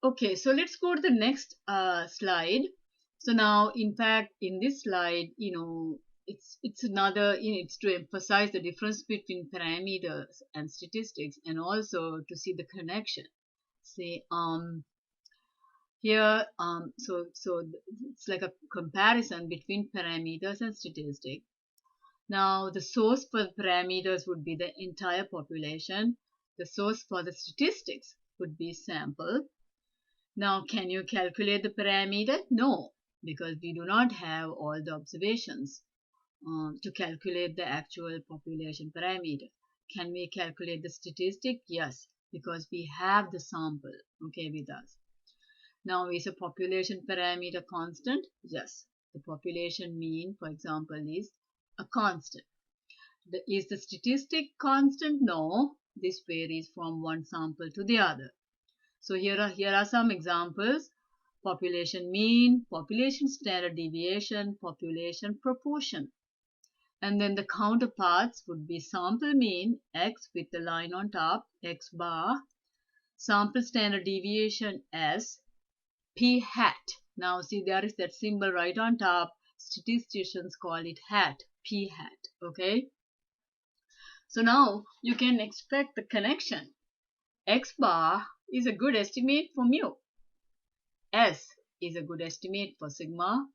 Okay, so let's go to the next slide. So now, in fact, in this slide, it's another, it's to emphasize the difference between parameters and statistics, and also to see the connection. See, here, it's like a comparison between parameters and statistics. Now, the source for parameters would be the entire population. The source for the statistics would be sample. Now, can you calculate the parameter? No, because we do not have all the observations to calculate the actual population parameter. Can we calculate the statistic? Yes, because we have the sample, okay, with us. Now, is a population parameter constant? Yes. The population mean, for example, is a constant. Is the statistic constant? No. This varies from one sample to the other. So here are some examples: population mean, population standard deviation, population proportion. And then the counterparts would be sample mean, x with the line on top, x bar, sample standard deviation, s, p hat. Now see, there is that symbol right on top. Statisticians call it hat, p hat, okay? So now you can expect the connection. X bar is a good estimate for mu. S is a good estimate for sigma,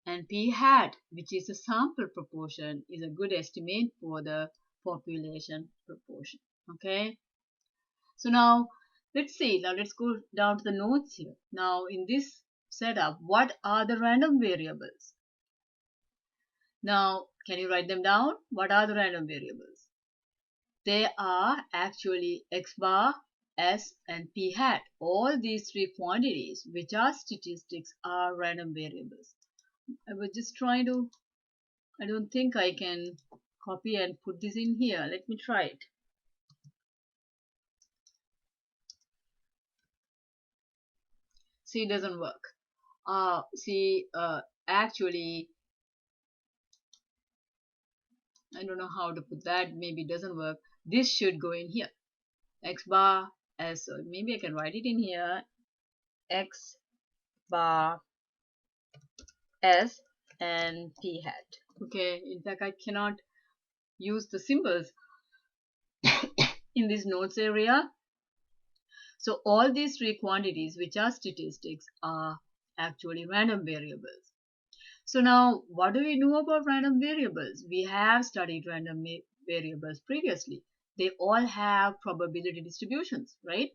and p hat, which is the sample proportion, is a good estimate for the population proportion. Okay, so now let's see. Now let's go down to the notes here. Now in this setup, what are the random variables? Now can you write them down? What are the random variables? They are actually x bar, s, and p hat. All these three quantities, which are statistics, are random variables. I was just trying to, I don't think I can copy and put this in here. Let me try it. See, it doesn't work. Actually, I don't know how to put that. Maybe it doesn't work. This should go in here. X bar, S, so maybe I can write it in here. X bar, S, and P hat. Okay, in fact, I cannot use the symbols in this notes area. So all these three quantities, which are statistics, are actually random variables. So now, what do we know about random variables? We have studied random variables previously. They all have probability distributions, right?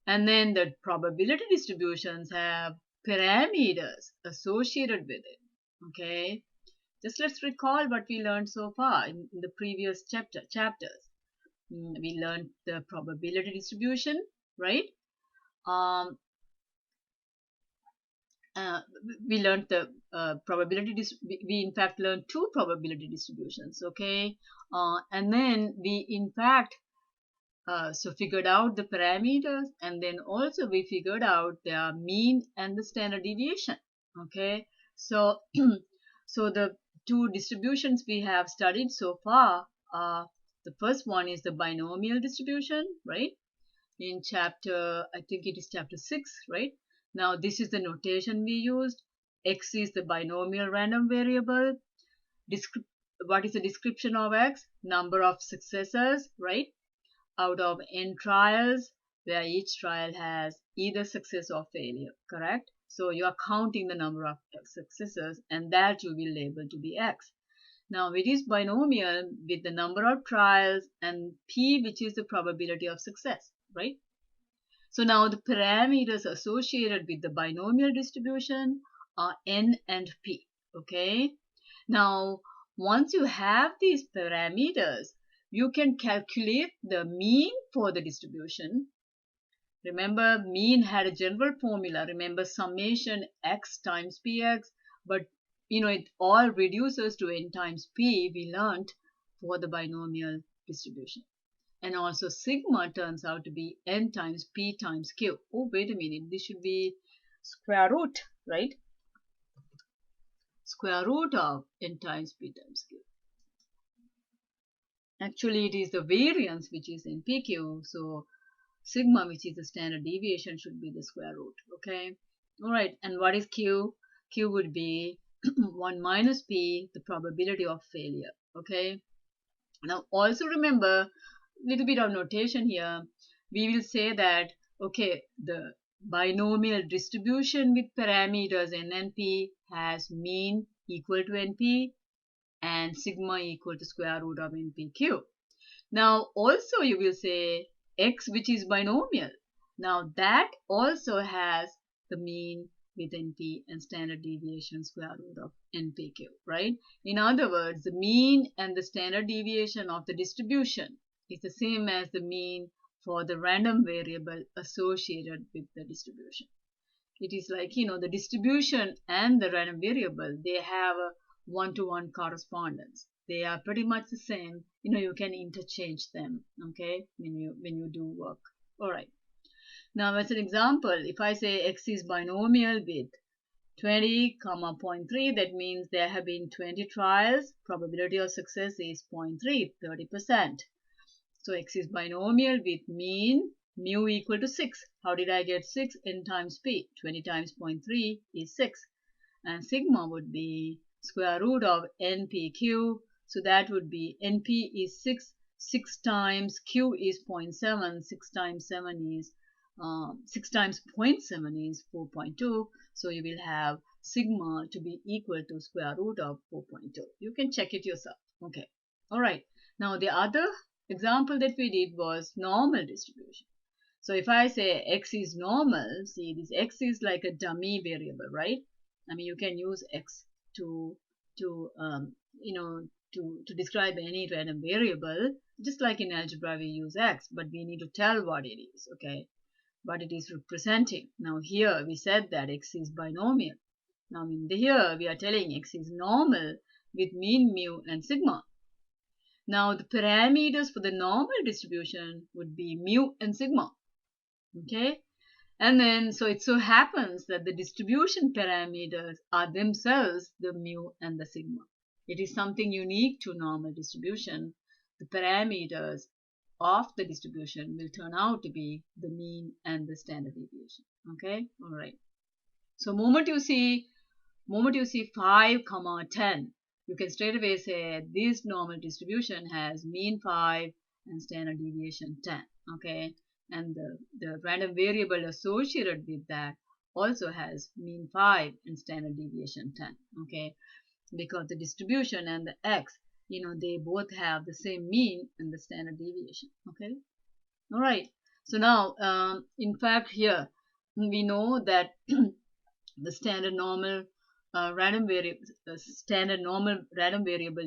And then the probability distributions have parameters associated with it. Okay, just let's recall what we learned so far in the previous chapters. We learned the probability distribution, right? Um, we learned the we in fact learned two probability distributions, okay? And then we in fact figured out the parameters, and then also we figured out their mean and the standard deviation, okay? So so the two distributions we have studied so far are, the first one is the binomial distribution, right? In chapter, I think it is chapter 6, right? Now this is the notation we used. X is the binomial random variable. What is the description of X? Number of successors, right? Out of n trials, where each trial has either success or failure, correct? So you are counting the number of successors, and that you will label to be X. Now it is binomial with the number of trials and P, which is the probability of success, right? So now the parameters associated with the binomial distribution are n and p, okay? Now, once you have these parameters, you can calculate the mean for the distribution. Remember, mean had a general formula. Remember, summation x times px, but it all reduces to n times p, we learned, for the binomial distribution. And also sigma turns out to be n times p times q. Oh, wait a minute, this should be square root, right? Square root of n times p times q. Actually, it is the variance which is in pq. So sigma, which is the standard deviation, should be the square root. Okay. All right. And what is Q? Q would be 1 minus P, the probability of failure. Okay. Now also remember, little bit of notation here. We will say that, okay, the binomial distribution with parameters n and p has mean equal to np and sigma equal to square root of npq. Now also you will say x, which is binomial. Now that also has the mean with np and standard deviation square root of npq, right? In other words, the mean and the standard deviation of the distribution is the same as the mean for the random variable associated with the distribution. It is like, the distribution and the random variable, they have a one-to-one correspondence. They are pretty much the same. You can interchange them, okay, when you do work. All right. Now, as an example, if I say x is binomial with 20, 0.3, that means there have been 20 trials. Probability of success is 0.3, 30%. So x is binomial with mean mu equal to 6. How did I get 6? N times p. 20 times 0.3 is 6. And sigma would be square root of npq. So that would be np is 6. 6 times q is 0.7. 6 times 7 is 6 times 0.7 is 4.2. So you will have sigma to be equal to square root of 4.2. You can check it yourself. Okay. All right. Now the other example that we did was normal distribution. So if I say x is normal, see, this x is like a dummy variable, right? I mean, you can use x to describe any random variable, just like in algebra we use x, but we need to tell what it is, okay? What it is representing. Now here we said that x is binomial. Now in here we are telling x is normal with mean, mu, and sigma. Now the parameters for the normal distribution would be mu and sigma. Okay, and then so it so happens that the distribution parameters are themselves the mu and the sigma. It is something unique to normal distribution. The parameters of the distribution will turn out to be the mean and the standard deviation. Okay, all right. So moment you see 5, 10, you can straight away say this normal distribution has mean 5 and standard deviation 10. Okay, and the random variable associated with that also has mean 5 and standard deviation 10. Okay, because the distribution and the x, they both have the same mean and the standard deviation. Okay, all right. So now, in fact, here we know that the standard normal random variable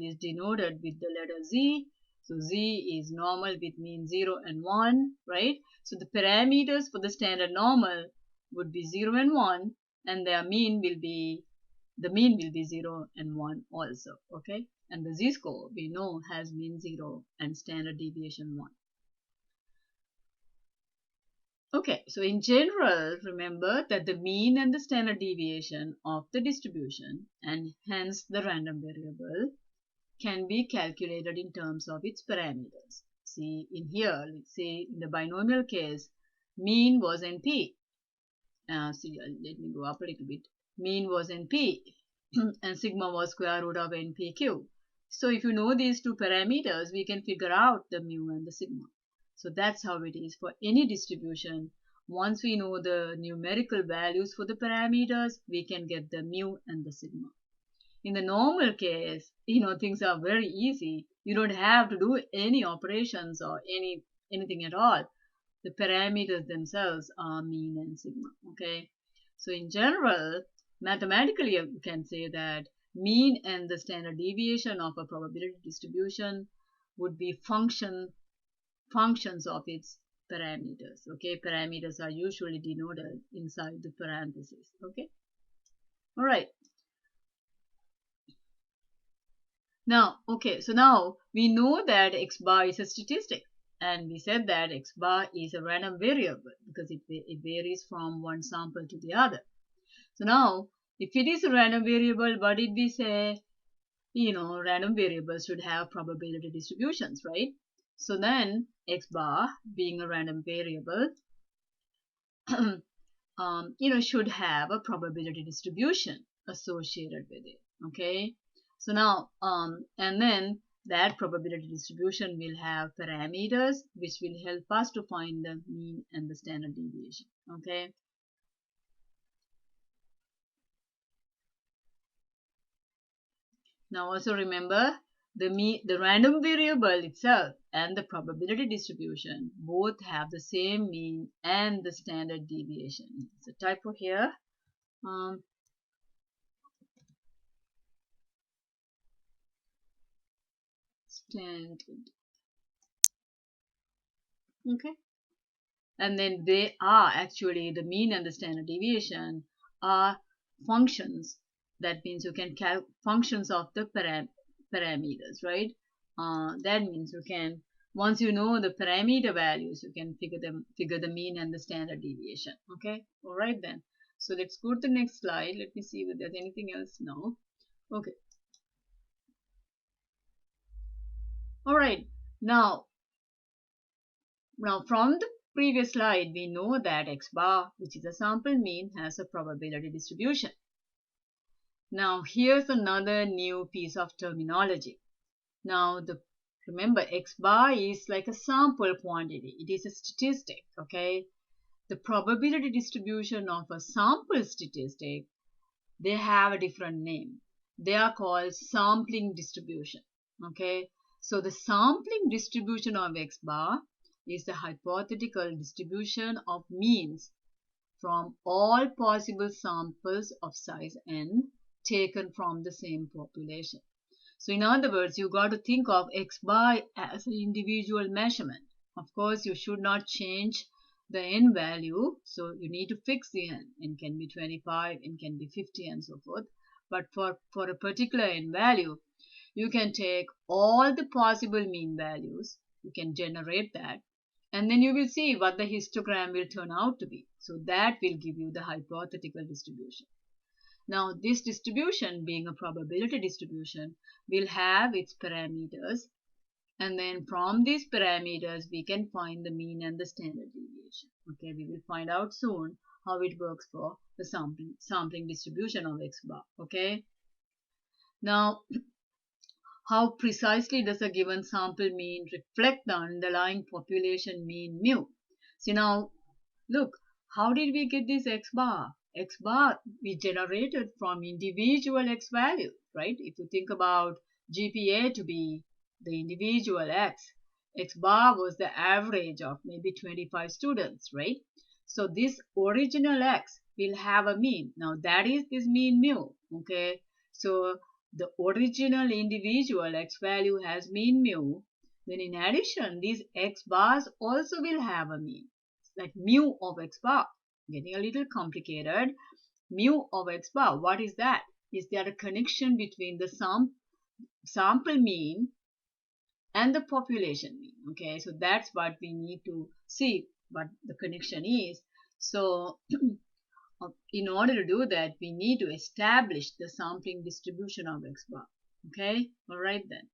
is denoted with the letter z. So z is normal with mean 0 and 1, right? So the parameters for the standard normal would be 0 and 1, and the mean will be 0 and 1 also, okay? And the z-score we know has mean 0 and standard deviation 1. Okay, so in general, remember that the mean and the standard deviation of the distribution, and hence the random variable, can be calculated in terms of its parameters. See, in here, let's say in the binomial case, mean was np. Let me go up a little bit. Mean was np, and sigma was square root of npq. So if you know these two parameters, we can figure out the mu and the sigma. So that's how it is for any distribution. Once we know the numerical values for the parameters, we can get the mu and the sigma. In the normal case, things are very easy. You don't have to do any operations or anything at all. The parameters themselves are mean and sigma. Okay. So in general, mathematically, you can say that mean and the standard deviation of a probability distribution would be functions of its parameters. Okay, parameters are usually denoted inside the parentheses. Okay, all right. Now, okay, so now we know that x bar is a statistic, and we said that x bar is a random variable because it varies from one sample to the other. So now, if it is a random variable, what did we say? Random variables should have probability distributions, right? So then x bar, being a random variable, should have a probability distribution associated with it. Okay. So now, and then that probability distribution will have parameters which will help us to find the mean and the standard deviation. Okay. Now also remember the random variable itself and the probability distribution both have the same mean and the standard deviation. It's a typo here. Um, standard. Okay. And then they are actually the mean and the standard deviation are functions. That means you can functions of the parameters, right? That means you can, once you know the parameter values, you can figure the mean and the standard deviation. Okay. All right then. So let's go to the next slide. Let me see if there's anything else now. Okay. All right. Now, from the previous slide, we know that x bar, which is a sample mean, has a probability distribution. Now, here's another new piece of terminology. Now, remember, x bar is like a sample quantity. It is a statistic, okay? The probability distribution of a sample statistic, they have a different name. They are called sampling distribution, okay? So the sampling distribution of x bar is the hypothetical distribution of means from all possible samples of size n taken from the same population. So in other words, you got to think of x bar as an individual measurement. Of course, you should not change the n value, so you need to fix the n. N can be 25, n can be 50, and so forth. But for a particular n value, you can take all the possible mean values, you can generate that, and then you will see what the histogram will turn out to be. So that will give you the hypothetical distribution. Now, this distribution, being a probability distribution, will have its parameters, and then from these parameters we can find the mean and the standard deviation. Okay, we will find out soon how it works for the sampling distribution of x bar. Okay, now how precisely does a given sample mean reflect the underlying population mean mu? See now, look, how did we get this x bar? X bar we generated from individual x value, right? If you think about GPA to be the individual x bar was the average of maybe 25 students, right? So this original x will have a mean. Now that is this mean mu, okay? So the original individual x value has mean mu. Then in addition, these x bars also will have a mean, like mu of x bar. Getting a little complicated. Mu of x bar, what is that? Is there a connection between the sample mean and the population mean? Okay, so that's what we need to see what the connection is. So in order to do that, we need to establish the sampling distribution of x bar. Okay, all right then.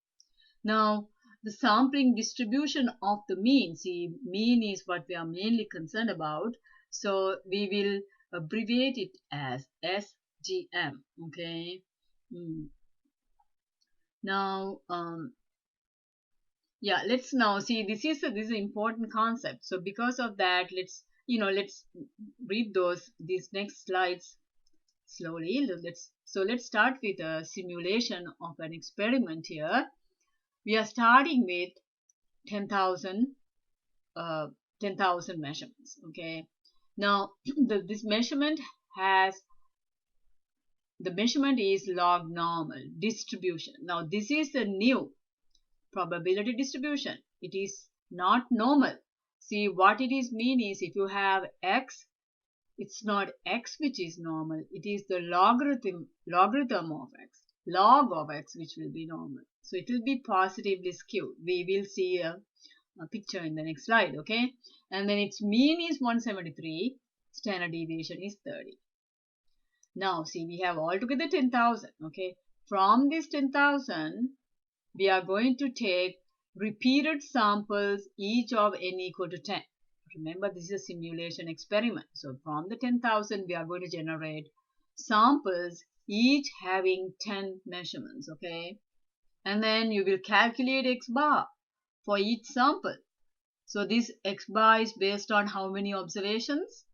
Now, the sampling distribution of the mean, see, mean is what we are mainly concerned about. So we will abbreviate it as SGM. Okay. Now, yeah, let's now see. This is an important concept. So because of that, let's read these next slides slowly. Let's start with a simulation of an experiment here. We are starting with 10,000 measurements. Okay, now this measurement is log normal distribution. Now this is a new probability distribution. It is not normal. See, what it is mean is, if you have x, it's not x which is normal, it is the logarithm of x, log of x, which will be normal. So it will be positively skewed. We will see a picture in the next slide. Okay, and then its mean is 173, standard deviation is 30. Now see, we have altogether 10,000. Okay, from this 10,000 we are going to take repeated samples, each of n equal to 10. Remember, this is a simulation experiment. So from the 10,000, we are going to generate samples, each having 10 measurements, okay? And then you will calculate x bar for each sample. So this x bar is based on how many observations?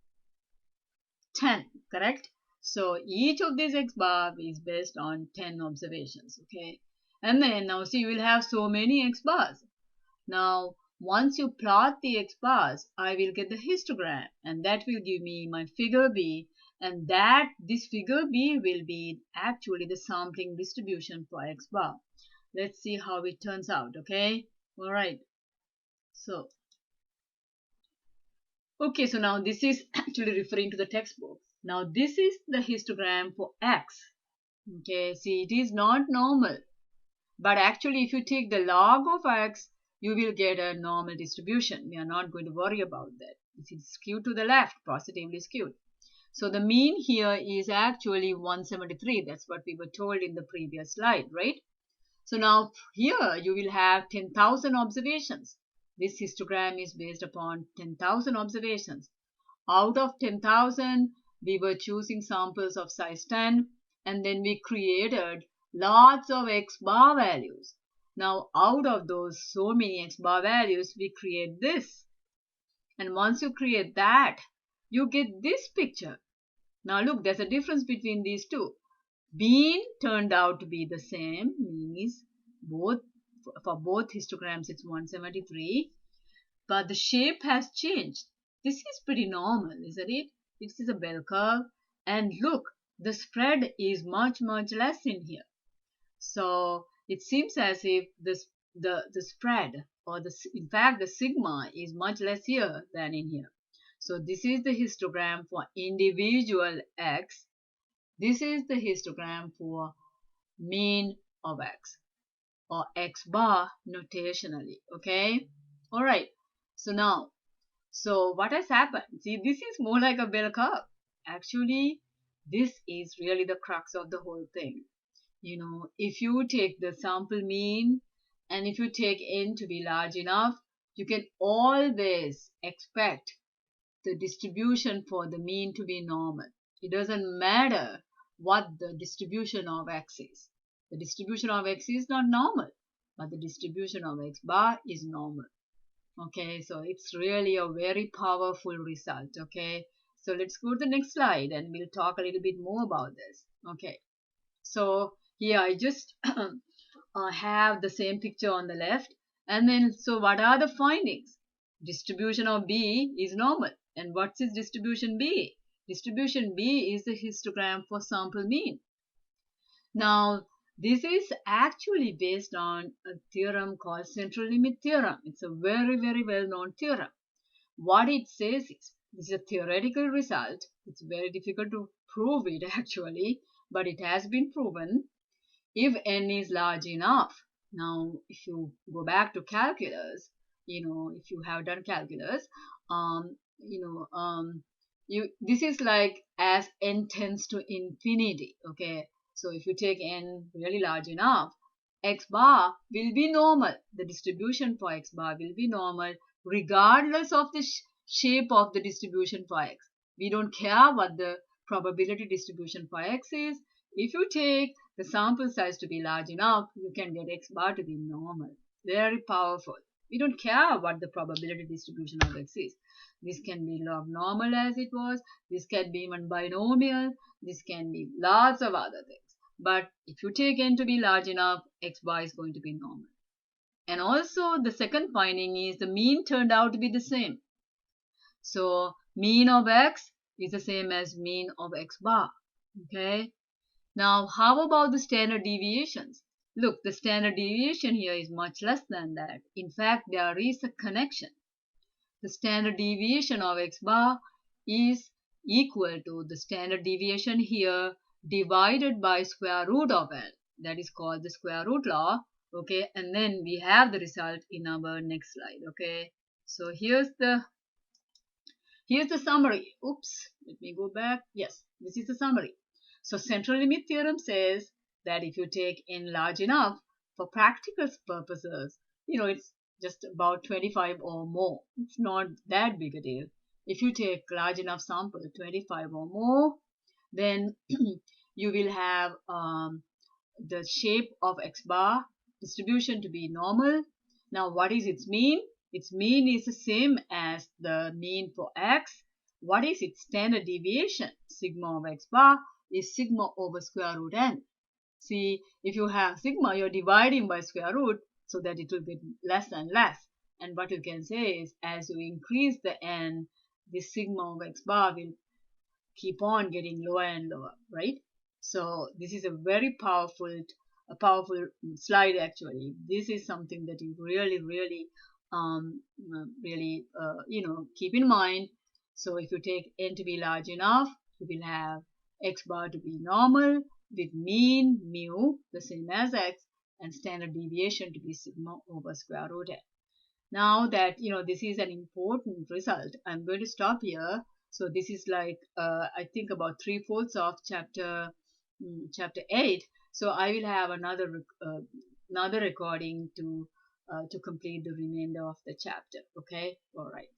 10, correct? So each of these x bar is based on 10 observations, okay? And then now see, you will have so many x bars. Now, once you plot the x bars, I will get the histogram, and that will give me my figure B, and this figure B will be actually the sampling distribution for x bar. Let's see how it turns out, okay? All right. So, okay, so now this is actually referring to the textbook. Now, this is the histogram for x. Okay, see, it is not normal. But actually, if you take the log of x, you will get a normal distribution. We are not going to worry about that. This is skewed to the left, positively skewed. So the mean here is actually 173. That's what we were told in the previous slide, right? So now here you will have 10,000 observations. This histogram is based upon 10,000 observations. Out of 10,000, we were choosing samples of size 10, and then we created lots of x bar values. Now, out of those so many x bar values, we create this. And once you create that, you get this picture. Now look, there's a difference between these two. Mean turned out to be the same, means for both histograms it's 173, but the shape has changed. This is pretty normal, isn't it? This is a bell curve, and look, the spread is much less in here. So it seems as if the spread, or in fact the sigma, is much less here than in here. So this is the histogram for individual x. This is the histogram for mean of x, or x bar notationally, okay? All right, so what has happened? See, this is more like a bell curve. Actually, this is really the crux of the whole thing. You know, if you take the sample mean, and if you take n to be large enough, you can always expect the distribution for the mean to be normal. It doesn't matter what the distribution of x is. The distribution of x is not normal, but the distribution of x bar is normal. Okay, so it's really a very powerful result. Okay, so let's go to the next slide and we'll talk a little bit more about this. Okay, so here I just have the same picture on the left, and then so what are the findings? Distribution of B is normal. And what's its distribution B? Distribution B is the histogram for sample mean. Now, this is actually based on a theorem called central limit theorem. It's a very well-known theorem. What it says is, this is a theoretical result. It's very difficult to prove it actually, but it has been proven. If n is large enough, now if you go back to calculus, if you have done calculus, this is like as n tends to infinity, okay? So if you take n really large enough, x bar will be normal. The distribution for x bar will be normal regardless of the shape of the distribution for x. We don't care what the probability distribution for x is. If you take the sample size to be large enough, you can get x bar to be normal. Very powerful. We don't care what the probability distribution of x is. This can be log normal as it was. This can be even binomial. This can be lots of other things. But if you take n to be large enough, x bar is going to be normal. And also the second finding is the mean turned out to be the same. So mean of x is the same as mean of x bar. Okay. Now how about the standard deviations? Look, the standard deviation here is much less than that. In fact, there is a connection. The standard deviation of x bar is equal to the standard deviation here divided by square root of n. That is called the square root law. Okay, and then we have the result in our next slide. Okay, so here's the summary. Oops, let me go back. Yes, this is the summary. So central limit theorem says that if you take n large enough, for practical purposes, it's just about 25 or more. It's not that big a deal. If you take large enough sample, 25 or more, then you will have the shape of x bar distribution to be normal. Now, what is its mean? Its mean is the same as the mean for x. What is its standard deviation? Sigma of x bar is sigma over square root n. See, if you have sigma, you're dividing by square root so that it will be less and less. And what you can say is, as you increase the n, this sigma of x bar will keep on getting lower and lower, right? So this is a powerful slide actually. This is something that you really keep in mind. So if you take n to be large enough, you will have x bar to be normal with mean mu the same as x and standard deviation to be sigma over square root n. Now that this is an important result, I'm going to stop here. So this is like I think about 3/4 of chapter 8. So I will have another recording to complete the remainder of the chapter. Okay, all right.